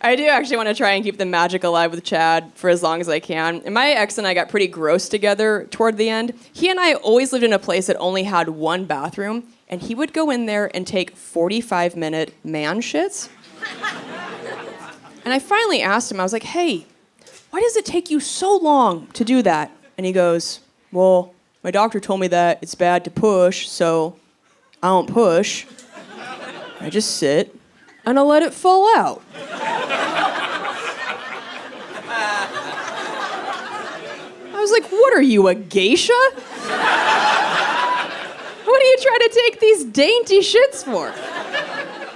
I do actually want to try and keep the magic alive with Chad for as long as I can. And my ex and I got pretty gross together toward the end. He and I always lived in a place that only had one bathroom, and he would go in there and take 45-minute man shits. And I finally asked him, I was like, hey, why does it take you so long to do that? And he goes, well, my doctor told me that it's bad to push, so I don't push. I just sit and I let it fall out. I was like, what are you, a geisha? What are you trying to take these dainty shits for?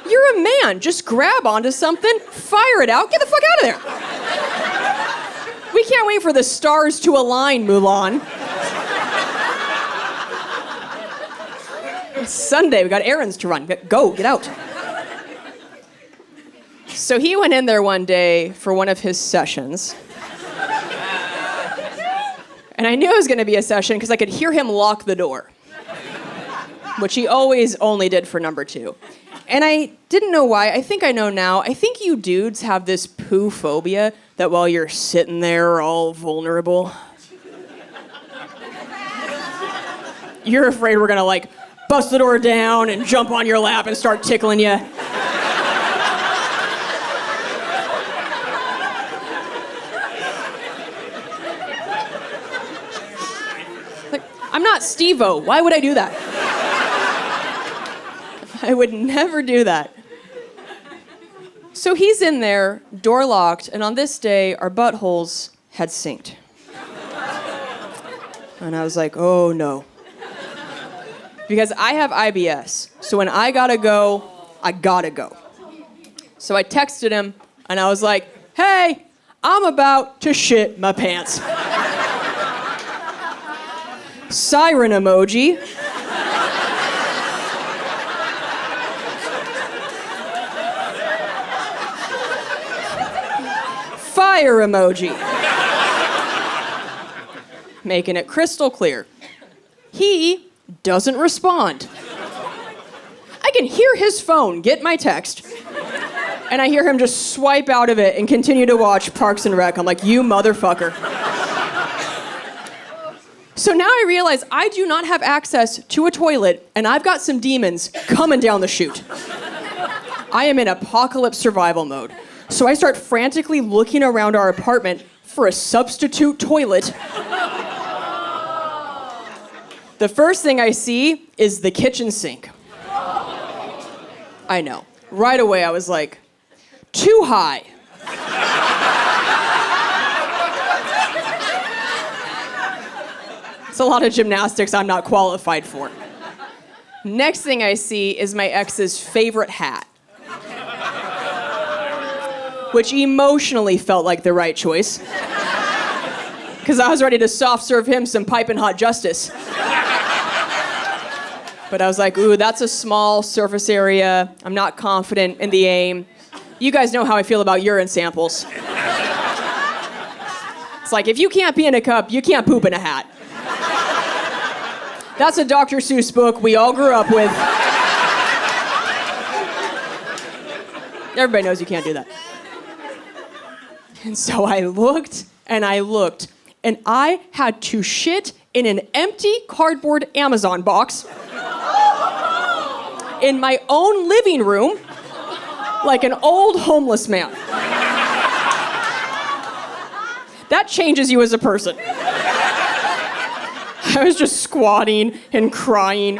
You're a man. Just grab onto something, fire it out, get the fuck out of there. We can't wait for the stars to align, Mulan. It's Sunday, we got errands to run. Go, get out. So he went in there one day for one of his sessions. And I knew it was going to be a session because I could hear him lock the door, which he always only did for number 2. And I didn't know why. I think I know now. I think you dudes have this poo phobia that while you're sitting there all vulnerable, you're afraid we're going to, like, bust the door down and jump on your lap and start tickling you. Like, I'm not Steve-O. Why would I do that? I would never do that. So he's in there, door locked, and on this day, our buttholes had synced. And I was like, oh no. Because I have IBS, so when I gotta go, I gotta go. So I texted him, and I was like, hey, I'm about to shit my pants. Siren emoji. Fire emoji. Making it crystal clear. He doesn't respond. I can hear his phone get my text, and I hear him just swipe out of it and continue to watch Parks and Rec. I'm like, you motherfucker. So now I realize I do not have access to a toilet, and I've got some demons coming down the chute. I am in apocalypse survival mode. So I start frantically looking around our apartment for a substitute toilet. The first thing I see is the kitchen sink. I know. Right away I was like, too high. It's a lot of gymnastics I'm not qualified for. Next thing I see is my ex's favorite hat, which emotionally felt like the right choice, because I was ready to soft serve him some piping hot justice. But I was like, ooh, that's a small surface area. I'm not confident in the aim. You guys know how I feel about urine samples. It's like, if you can't pee in a cup, you can't poop in a hat. That's a Dr. Seuss book we all grew up with. Everybody knows you can't do that. And so I looked, and I looked, and I had to shit in an empty cardboard Amazon box in my own living room like an old homeless man. That changes you as a person. I was just squatting and crying.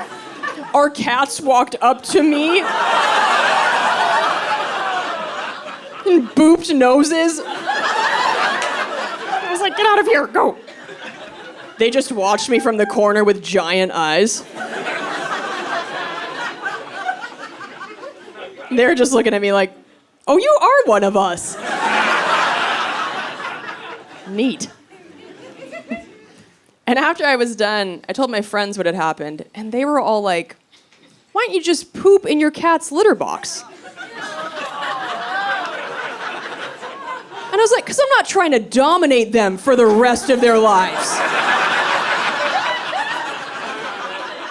Our cats walked up to me and booped noses. I was like, get out of here, go. They just watched me from the corner with giant eyes. They're just looking at me like, oh, you are one of us. Neat. And after I was done, I told my friends what had happened, and they were all like, why don't you just poop in your cat's litter box? And I was like, because I'm not trying to dominate them for the rest of their lives.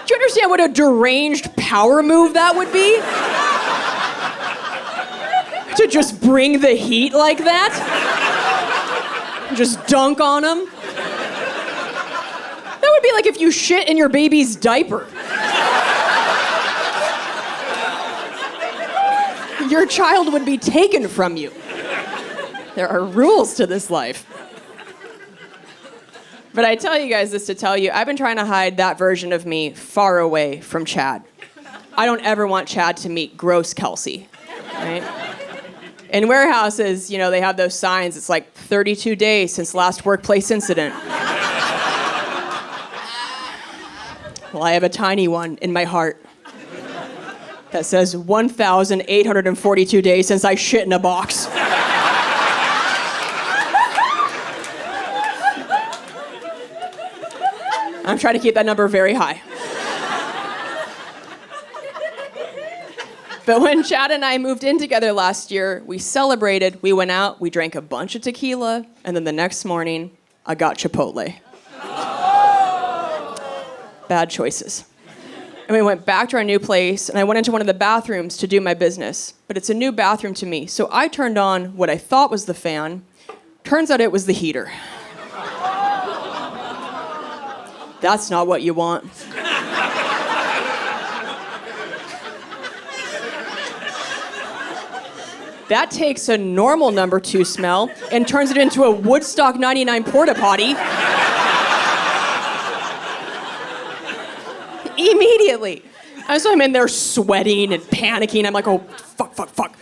Do you understand what a deranged power move that would be? To just bring the heat like that? Just dunk on him? That would be like if you shit in your baby's diaper. Your child would be taken from you. There are rules to this life. But I tell you guys this to tell you, I've been trying to hide that version of me far away from Chad. I don't ever want Chad to meet gross Kelsey, right? In warehouses, you know, they have those signs. It's like 32 days since last workplace incident. Well, I have a tiny one in my heart that says 1,842 days since I shit in a box. I'm trying to keep that number very high. But when Chad and I moved in together last year, we celebrated, we went out, we drank a bunch of tequila, and then the next morning, I got Chipotle. Bad choices. And we went back to our new place, and I went into one of the bathrooms to do my business. But it's a new bathroom to me, so I turned on what I thought was the fan. Turns out it was the heater. That's not what you want. That takes a normal number 2 smell and turns it into a Woodstock 99 porta potty. Immediately. So I'm in there sweating and panicking. I'm like, oh, fuck.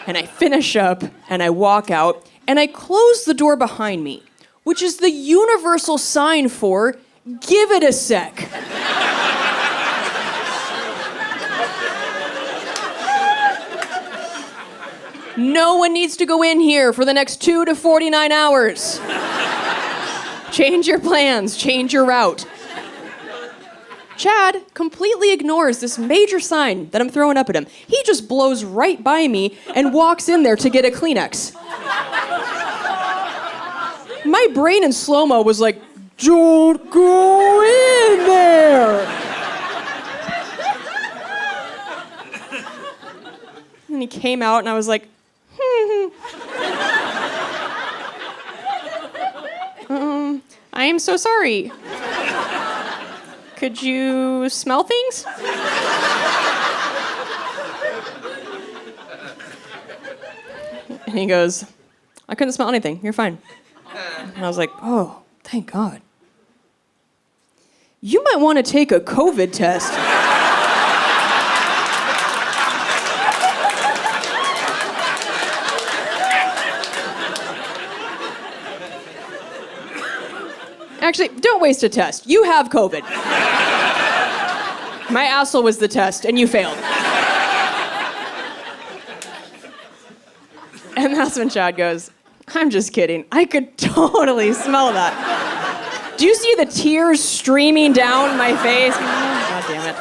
And I finish up and I walk out and I close the door behind me, which is the universal sign for give it a sec. No one needs to go in here for the next 2 to 49 hours. Change your plans, change your route. Chad completely ignores this major sign that I'm throwing up at him. He just blows right by me and walks in there to get a Kleenex. My brain in slow-mo was like, don't go in there. And he came out and I was like, I am so sorry. Could you smell things? And he goes, I couldn't smell anything. You're fine. And I was like, oh, thank God. You might want to take a COVID test. Actually, don't waste a test. You have COVID. My asshole was the test, and you failed. And that's when Chad goes, I'm just kidding. I could totally smell that. Do you see the tears streaming down my face? Oh, God damn it.